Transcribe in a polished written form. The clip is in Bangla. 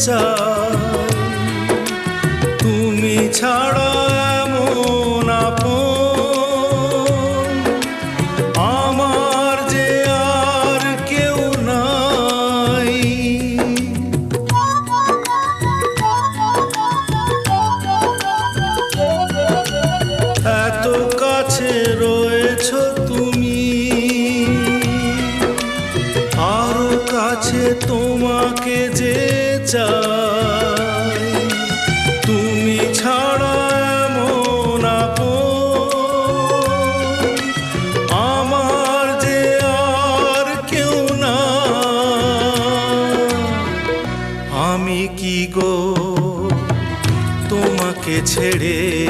চাই। তুমি ছাড়া এমন আপন আমার যে আর কেউ নাই। এত কাছে রয়েছো তুমি, আরো কাছে তোমাকে যে চাই। তুমি ছাড়া এমন আপন আমার যে আর কেউ না। আমি কি গো তোমাকে ছেড়ে